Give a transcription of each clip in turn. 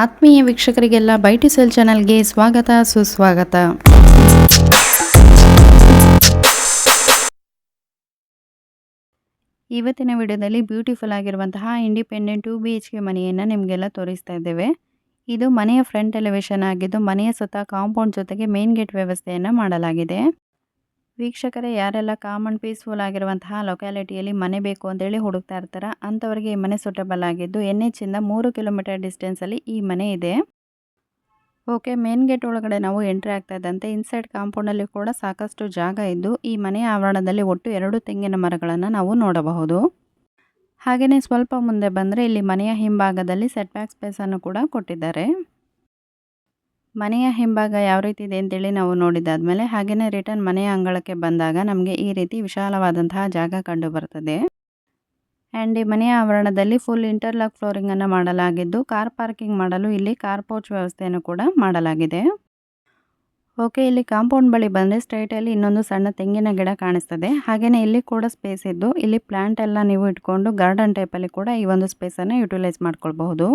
ಆತ್ಮೀಯ ವೀಕ್ಷಕರಿಗೆಲ್ಲ ಬೈಟಿ ಸೆಲ್ ಚಾನಲ್ಗೆ ಸ್ವಾಗತ ಸುಸ್ವಾಗತ. ಇವತ್ತಿನ ವಿಡಿಯೋದಲ್ಲಿ ಬ್ಯೂಟಿಫುಲ್ ಆಗಿರುವಂತಹ ಇಂಡಿಪೆಂಡೆಂಟ್ 2 BHK ಮನೆಯನ್ನು ನಿಮಗೆಲ್ಲ ತೋರಿಸ್ತಾ ಇದ್ದೇವೆ. ಇದು ಮನೆಯ ಫ್ರಂಟ್ ಎಲಿವೇಶನ್ ಆಗಿದ್ದು ಮನೆಯ ಸುತ್ತ ಕಾಂಪೌಂಡ್ ಜೊತೆಗೆ ಮೇನ್ ಗೇಟ್ ವ್ಯವಸ್ಥೆಯನ್ನು ಮಾಡಲಾಗಿದೆ. ವೀಕ್ಷಕರೇ, ಯಾರೆಲ್ಲ ಕಾಮ್ ಅಂಡ್ ಪೀಸ್ಫುಲ್ ಆಗಿರುವಂತಹ ಲೊಕ್ಯಾಲಿಟಿಯಲ್ಲಿ ಮನೆ ಬೇಕು ಅಂತೇಳಿ ಹುಡುಕ್ತಾ ಇರ್ತಾರೆ ಅಂಥವರಿಗೆ ಈ ಮನೆ ಸೂಟಬಲ್ ಆಗಿದ್ದು NH ಇಂದ 3 ಕಿಲೋಮೀಟರ್ ಡಿಸ್ಟೆನ್ಸಲ್ಲಿ ಈ ಮನೆ ಇದೆ. ಓಕೆ, ಮೇನ್ ಗೇಟ್ ಒಳಗಡೆ ನಾವು ಎಂಟ್ರಿ ಆಗ್ತಾ ಇದ್ದಂತೆ ಇನ್ಸೈಡ್ ಕಾಂಪೌಂಡಲ್ಲಿ ಕೂಡ ಸಾಕಷ್ಟು ಜಾಗ ಇದ್ದು ಈ ಮನೆಯ ಆವರಣದಲ್ಲಿ ಒಟ್ಟು 2 ತೆಂಗಿನ ಮರಗಳನ್ನು ನಾವು ನೋಡಬಹುದು. ಹಾಗೆಯೇ ಸ್ವಲ್ಪ ಮುಂದೆ ಬಂದರೆ ಇಲ್ಲಿ ಮನೆಯ ಹಿಂಭಾಗದಲ್ಲಿ ಸೆಟ್ ಬ್ಯಾಕ್ ಸ್ಪೇಸನ್ನು ಕೂಡ ಕೊಟ್ಟಿದ್ದಾರೆ. ಮನೆಯ ಹಿಂಭಾಗ ಯಾವ ರೀತಿ ಇದೆ ಅಂತೇಳಿ ನಾವು ನೋಡಿದಾದ್ಮೇಲೆ ಹಾಗೆಯೇ ರಿಟರ್ನ್ ಮನೆಯ ಅಂಗಳಕ್ಕೆ ಬಂದಾಗ ನಮಗೆ ಈ ರೀತಿ ವಿಶಾಲವಾದಂತಹ ಜಾಗ ಕಂಡು ಬರ್ತದೆ. ಆ್ಯಂಡ್ ಈ ಮನೆಯ ಆವರಣದಲ್ಲಿ ಫುಲ್ ಇಂಟರ್ಲಾಕ್ ಫ್ಲೋರಿಂಗನ್ನು ಮಾಡಲಾಗಿದ್ದು ಕಾರ್ ಪಾರ್ಕಿಂಗ್ ಮಾಡಲು ಇಲ್ಲಿ ಕಾರ್ ಪೋರ್ಚ್ ವ್ಯವಸ್ಥೆಯನ್ನು ಕೂಡ ಮಾಡಲಾಗಿದೆ. ಓಕೆ, ಇಲ್ಲಿ ಕಾಂಪೌಂಡ್ ಬಳಿ ಬಂದರೆ ಸ್ಟ್ರೈಟಲ್ಲಿ ಇನ್ನೊಂದು ಸಣ್ಣ ತೆಂಗಿನ ಗಿಡ ಕಾಣಿಸ್ತದೆ. ಹಾಗೆಯೇ ಇಲ್ಲಿ ಕೂಡ ಸ್ಪೇಸ್ ಇದ್ದು ಇಲ್ಲಿ ಪ್ಲಾಂಟ್ ಎಲ್ಲ ನೀವು ಇಟ್ಕೊಂಡು ಗಾರ್ಡನ್ ಟೈಪಲ್ಲಿ ಕೂಡ ಈ ಒಂದು ಸ್ಪೇಸನ್ನು ಯುಟಿಲೈಸ್ ಮಾಡ್ಕೊಳ್ಬಹುದು.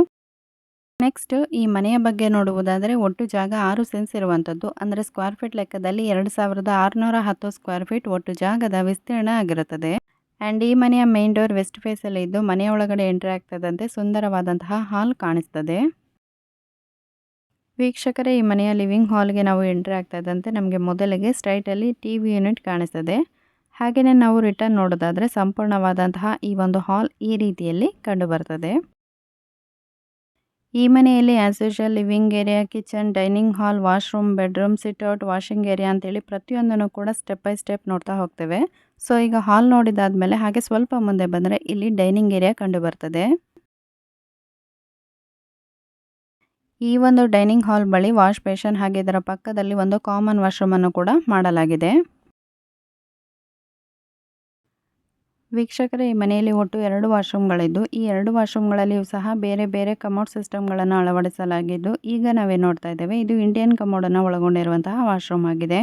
ನೆಕ್ಸ್ಟ್ ಈ ಮನೆಯ ಬಗ್ಗೆ ನೋಡುವುದಾದರೆ ಒಟ್ಟು ಜಾಗ 6 ಸೆನ್ಸ್ ಇರುವಂಥದ್ದು, ಅಂದರೆ ಸ್ಕ್ವೇರ್ ಫೀಟ್ ಲೆಕ್ಕದಲ್ಲಿ 2610 ಸ್ಕ್ವೇರ್ ಫೀಟ್ ಒಟ್ಟು ಜಾಗದ ವಿಸ್ತೀರ್ಣ ಆಗಿರುತ್ತದೆ. ಆ್ಯಂಡ್ ಈ ಮನೆಯ ಮೇನ್ ಡೋರ್ ವೆಸ್ಟ್ ಫೇಸಲ್ಲಿ ಇದ್ದು ಮನೆಯ ಒಳಗಡೆ ಎಂಟ್ರಿ ಆಗ್ತದಂತೆ ಸುಂದರವಾದಂತಹ ಹಾಲ್ ಕಾಣಿಸ್ತದೆ. ವೀಕ್ಷಕರೇ, ಈ ಮನೆಯ ಲಿವಿಂಗ್ ಹಾಲ್ಗೆ ನಾವು ಎಂಟ್ರಿ ಆಗ್ತಾ ಇದ್ದಂತೆ ನಮಗೆ ಮೊದಲಿಗೆ ಸ್ಟ್ರೈಟಲ್ಲಿ TV ಯೂನಿಟ್ ಕಾಣಿಸ್ತದೆ. ಹಾಗೆಯೇ ನಾವು ರಿಟರ್ನ್ ನೋಡೋದಾದರೆ ಸಂಪೂರ್ಣವಾದಂತಹ ಈ ಒಂದು ಹಾಲ್ ಈ ರೀತಿಯಲ್ಲಿ ಕಂಡು ಬರ್ತದೆ. ಈ ಮನೆಯಲ್ಲಿ as usual living area, kitchen, dining hall, washroom, bedroom, sit-out, washing area ಅಂತೇಳಿ ಪ್ರತಿಯೊಂದನ್ನು ಕೂಡ ಸ್ಟೆಪ್ ಬೈ ಸ್ಟೆಪ್ ನೋಡ್ತಾ ಹೋಗ್ತೇವೆ. ಸೊ ಈಗ ಹಾಲ್ ನೋಡಿದಾದ್ಮೇಲೆ ಹಾಗೆ ಸ್ವಲ್ಪ ಮುಂದೆ ಬಂದರೆ ಇಲ್ಲಿ ಡೈನಿಂಗ್ ಏರಿಯಾ ಕಂಡು ಬರ್ತದೆ. ಈ ಒಂದು ಡೈನಿಂಗ್ ಹಾಲ್ ಬಳಿ ವಾಶ್ ಬೇಷನ್ ಹಾಗೆ ಇದರ ಪಕ್ಕದಲ್ಲಿ ಒಂದು ಕಾಮನ್ ವಾಶ್ರೂಮನ್ನು ಕೂಡ ಮಾಡಲಾಗಿದೆ. ವೀಕ್ಷಕರೇ, ಈ ಮನೆಯಲ್ಲಿ ಒಟ್ಟು 2 ವಾಶ್ರೂಮ್ಗಳಿದ್ದು ಈ 2 ವಾಶ್ರೂಮ್ಗಳಲ್ಲಿಯೂ ಸಹ ಬೇರೆ ಬೇರೆ ಕಮೋಡ್ ಸಿಸ್ಟಮ್ಗಳನ್ನು ಅಳವಡಿಸಲಾಗಿದ್ದು ಈಗ ನಾವೇ ನೋಡ್ತಾ ಇದ್ದೇವೆ ಇದು ಇಂಡಿಯನ್ ಕಮೋಡನ್ನು ಒಳಗೊಂಡಿರುವಂತಹ ವಾಶ್ರೂಮ್ ಆಗಿದೆ.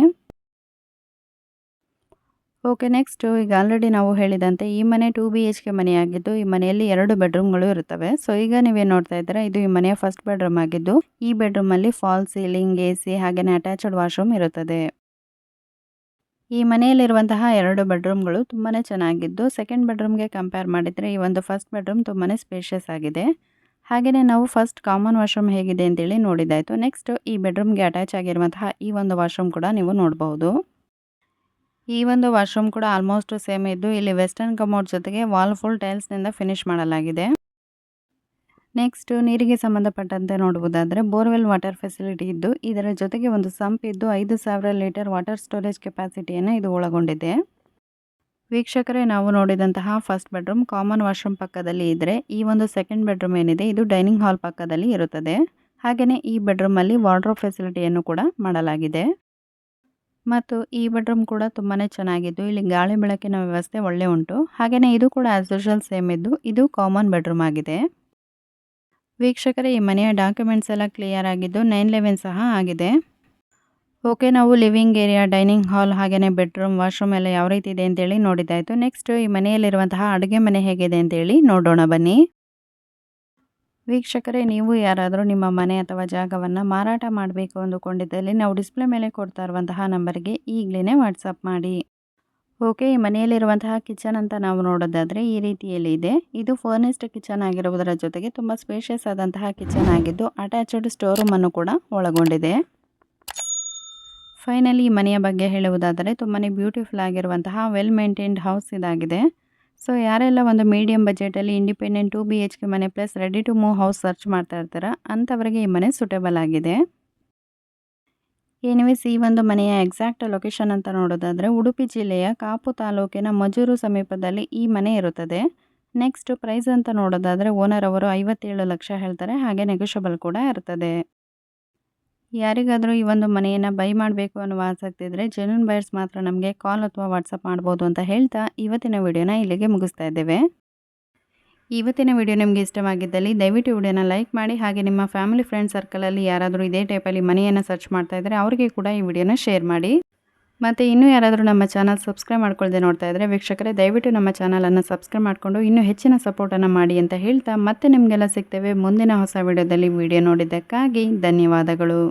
ಓಕೆ, ನೆಕ್ಸ್ಟ್ ಈಗ ಆಲ್ರೆಡಿ ನಾವು ಹೇಳಿದಂತೆ ಈ ಮನೆ 2 BHK ಮನೆಯಾಗಿದ್ದು ಈ ಮನೆಯಲ್ಲಿ 2 ಬೆಡ್ರೂಮ್ಗಳು ಇರುತ್ತವೆ. ಸೊ ಈಗ ನೀವೇನು ನೋಡ್ತಾ ಇದ್ದೀರಾ ಇದು ಈ ಮನೆಯ ಫಸ್ಟ್ ಬೆಡ್ರೂಮ್ ಆಗಿದ್ದು ಈ ಬೆಡ್ರೂಮಲ್ಲಿ ಫಾಲ್ ಸೀಲಿಂಗ್, AC ಹಾಗೆಯೇ ಅಟ್ಯಾಚ್ಡ್ ವಾಶ್ರೂಮ್ ಇರುತ್ತದೆ. ಈ ಮನೆಯಲ್ಲಿರುವಂತಹ 2 ಬೆಡ್ರೂಮ್ಗಳು ತುಂಬಾ ಚೆನ್ನಾಗಿದ್ದು ಸೆಕೆಂಡ್ ಬೆಡ್ರೂಮ್ಗೆ ಕಂಪೇರ್ ಮಾಡಿದರೆ ಈ ಒಂದು ಫಸ್ಟ್ ಬೆಡ್ರೂಮ್ ತುಂಬಾ ಸ್ಪೇಷಿಯಸ್ ಆಗಿದೆ. ಹಾಗೆಯೇ ನಾವು ಫಸ್ಟ್ ಕಾಮನ್ ವಾಶ್ರೂಮ್ ಹೇಗಿದೆ ಅಂತೇಳಿ ನೋಡಿದಾಯಿತು. ನೆಕ್ಸ್ಟ್ ಈ ಬೆಡ್ರೂಮ್ಗೆ ಅಟ್ಯಾಚ್ ಆಗಿರುವಂತಹ ಈ ಒಂದು ವಾಶ್ರೂಮ್ ಕೂಡ ನೀವು ನೋಡಬಹುದು. ಈ ಒಂದು ವಾಶ್ರೂಮ್ ಕೂಡ ಆಲ್ಮೋಸ್ಟ್ ಸೇಮ್ ಇದ್ದು ಇಲ್ಲಿ ವೆಸ್ಟರ್ನ್ ಕಮೋಡ್ ಜೊತೆಗೆ ವಾಲ್ ಫುಲ್ ಟೈಲ್ಸ್ನಿಂದ ಫಿನಿಶ್ ಮಾಡಲಾಗಿದೆ. ನೆಕ್ಸ್ಟ್ ನೀರಿಗೆ ಸಂಬಂಧಪಟ್ಟಂತೆ ನೋಡುವುದಾದರೆ ಬೋರ್ವೆಲ್ ವಾಟರ್ ಫೆಸಿಲಿಟಿ ಇದ್ದು ಇದರ ಜೊತೆಗೆ ಒಂದು ಸಂಪ್ ಇದ್ದು 5000 ಲೀಟರ್ ವಾಟರ್ ಸ್ಟೋರೇಜ್ ಕೆಪಾಸಿಟಿಯನ್ನು ಇದು ಒಳಗೊಂಡಿದೆ. ವೀಕ್ಷಕರೇ, ನಾವು ನೋಡಿದಂತಹ ಫಸ್ಟ್ ಬೆಡ್ರೂಮ್ ಕಾಮನ್ ವಾಶ್ರೂಮ್ ಪಕ್ಕದಲ್ಲಿ ಇದ್ದರೆ ಈ ಒಂದು ಸೆಕೆಂಡ್ ಬೆಡ್ರೂಮ್ ಏನಿದೆ ಇದು ಡೈನಿಂಗ್ ಹಾಲ್ ಪಕ್ಕದಲ್ಲಿ ಇರುತ್ತದೆ. ಹಾಗೆಯೇ ಈ ಬೆಡ್ರೂಮಲ್ಲಿ ವಾರ್ಡ್ರೋಬ್ ಫೆಸಿಲಿಟಿಯನ್ನು ಕೂಡ ಮಾಡಲಾಗಿದೆ. ಮತ್ತು ಈ ಬೆಡ್ರೂಮ್ ಕೂಡ ತುಂಬಾ ಚೆನ್ನಾಗಿದ್ದು ಇಲ್ಲಿ ಗಾಳಿ ಬೆಳಕಿನ ವ್ಯವಸ್ಥೆ ಒಳ್ಳೆ ಉಂಟು. ಹಾಗೆಯೇ ಇದು ಕೂಡ ಆಸ್ ಯೂಶುವಲ್ ಸೇಮ್ ಇದ್ದು ಇದು ಕಾಮನ್ ಬೆಡ್ರೂಮ್ ಆಗಿದೆ. ವೀಕ್ಷಕರೇ, ಈ ಮನೆಯ ಡಾಕ್ಯುಮೆಂಟ್ಸ್ ಎಲ್ಲ ಕ್ಲಿಯರ್ ಆಗಿದ್ದು 911 ಸಹ ಆಗಿದೆ. ಓಕೆ, ನಾವು ಲಿವಿಂಗ್ ಏರಿಯಾ, ಡೈನಿಂಗ್ ಹಾಲ್ ಹಾಗೆಯೇ ಬೆಡ್ರೂಮ್, ವಾಶ್ರೂಮ್ ಎಲ್ಲ ಯಾವ ರೀತಿ ಇದೆ ಅಂತೇಳಿ ನೋಡಿದ್ದಾಯಿತು. ನೆಕ್ಸ್ಟ್ ಈ ಮನೆಯಲ್ಲಿರುವಂತಹ ಅಡುಗೆ ಮನೆ ಹೇಗಿದೆ ಅಂತೇಳಿ ನೋಡೋಣ ಬನ್ನಿ. ವೀಕ್ಷಕರೇ, ನೀವು ಯಾರಾದರೂ ನಿಮ್ಮ ಮನೆ ಅಥವಾ ಜಾಗವನ್ನು ಮಾರಾಟ ಮಾಡಬೇಕು ಅಂದುಕೊಂಡಿದ್ದಲ್ಲಿ ನಾವು ಡಿಸ್ಪ್ಲೇ ಮೇಲೆ ಕೊಡ್ತಾ ಇರುವಂತಹ ನಂಬರ್ಗೆ ಈಗಲೇ ವಾಟ್ಸಪ್ ಮಾಡಿ. ಓಕೆ, ಈ ಮನೆಯಲ್ಲಿರುವಂತಹ ಕಿಚನ್ ಅಂತ ನಾವು ನೋಡೋದಾದರೆ ಈ ರೀತಿಯಲ್ಲಿ ಇದೆ. ಇದು ಫರ್ನಿಸ್ಡ್ ಕಿಚನ್ ಆಗಿರುವುದರ ಜೊತೆಗೆ ತುಂಬ ಸ್ಪೇಷಿಯಸ್ ಆದಂತಹ ಕಿಚನ್ ಆಗಿದ್ದು ಅಟ್ಯಾಚ್ಡ್ ಸ್ಟೋರ್ ರೂಮನ್ನು ಕೂಡ ಒಳಗೊಂಡಿದೆ. ಫೈನಲಿ ಈ ಮನೆಯ ಬಗ್ಗೆ ಹೇಳುವುದಾದರೆ ತುಂಬಾ ಬ್ಯೂಟಿಫುಲ್ ಆಗಿರುವಂತಹ ವೆಲ್ ಮೇಂಟೈನ್ಡ್ ಹೌಸ್ ಇದಾಗಿದೆ. ಸೊ ಯಾರೆಲ್ಲ ಒಂದು ಮೀಡಿಯಂ ಬಜೆಟಲ್ಲಿ ಇಂಡಿಪೆಂಡೆಂಟ್ 2 BHK ಮನೆ plus ready to move house search ಮಾಡ್ತಾ ಇರ್ತಾರೆ ಅಂಥವರಿಗೆ ಈ ಮನೆ ಸೂಟೇಬಲ್ ಆಗಿದೆ. ಎನಿವೇಸ್, ಈ ಒಂದು ಮನೆಯ ಎಕ್ಸಾಕ್ಟ್ ಲೊಕೇಶನ್ ಅಂತ ನೋಡೋದಾದರೆ ಉಡುಪಿ ಜಿಲ್ಲೆಯ ಕಾಪು ತಾಲೂಕಿನ ಮಜೂರು ಸಮೀಪದಲ್ಲಿ ಈ ಮನೆ ಇರುತ್ತದೆ. ನೆಕ್ಸ್ಟ್ ಪ್ರೈಸ್ ಅಂತ ನೋಡೋದಾದರೆ ಓನರ್ ಅವರು 57 ಲಕ್ಷ ಹೇಳ್ತಾರೆ, ಹಾಗೆ ನೆಗೋಷಿಯಬಲ್ ಕೂಡ ಇರ್ತದೆ. ಯಾರಿಗಾದರೂ ಈ ಒಂದು ಮನೆಯನ್ನು ಬೈ ಮಾಡಬೇಕು ಅನ್ನುವ ಆಸಕ್ತಿ ಇದ್ದರೆ ಜೆನ್ಯೂನ್ ಬಯರ್ಸ್ ಮಾತ್ರ ನಮಗೆ ಕಾಲ್ ಅಥವಾ ವಾಟ್ಸಪ್ ಮಾಡ್ಬೋದು ಅಂತ ಹೇಳ್ತಾ ಇವತ್ತಿನ ವಿಡಿಯೋನ ಇಲ್ಲಿಗೆ ಮುಗಿಸ್ತಾ ಇದ್ದೇವೆ. ಇವತ್ತಿನ ವಿಡಿಯೋ ನಿಮಗೆ ಇಷ್ಟವಾಗಿದ್ದಲ್ಲಿ ದಯವಿಟ್ಟು ವಿಡಿಯೋನ ಲೈಕ್ ಮಾಡಿ ಹಾಗೆ ನಿಮ್ಮ ಫ್ಯಾಮಿಲಿ ಫ್ರೆಂಡ್ ಸರ್ಕಲಲ್ಲಿ ಯಾರಾದರೂ ಇದೇ ಟೈಪಲ್ಲಿ ಮನೆಯನ್ನು ಸರ್ಚ್ ಮಾಡ್ತಾ ಇದ್ದರೆ ಅವರಿಗೆ ಕೂಡ ಈ ವಿಡಿಯೋನ ಶೇರ್ ಮಾಡಿ. ಮತ್ತು ಇನ್ನೂ ಯಾರಾದರೂ ನಮ್ಮ ಚಾನಲ್ ಸಬ್ಸ್ಕ್ರೈಬ್ ಮಾಡ್ಕೊಳ್ಳದೆ ನೋಡ್ತಾ ಇದ್ದರೆ ವೀಕ್ಷಕರೇ ದಯವಿಟ್ಟು ನಮ್ಮ ಚಾನಲನ್ನು ಸಬ್ಸ್ಕ್ರೈಬ್ ಮಾಡಿಕೊಂಡು ಇನ್ನೂ ಹೆಚ್ಚಿನ ಸಪೋರ್ಟನ್ನು ಮಾಡಿ ಅಂತ ಹೇಳ್ತಾ ಮತ್ತೆ ನಿಮಗೆಲ್ಲ ಸಿಗ್ತೇವೆ ಮುಂದಿನ ಹೊಸ ವಿಡಿಯೋದಲ್ಲಿ. ವಿಡಿಯೋ ನೋಡಿದ್ದಕ್ಕಾಗಿ ಧನ್ಯವಾದಗಳು.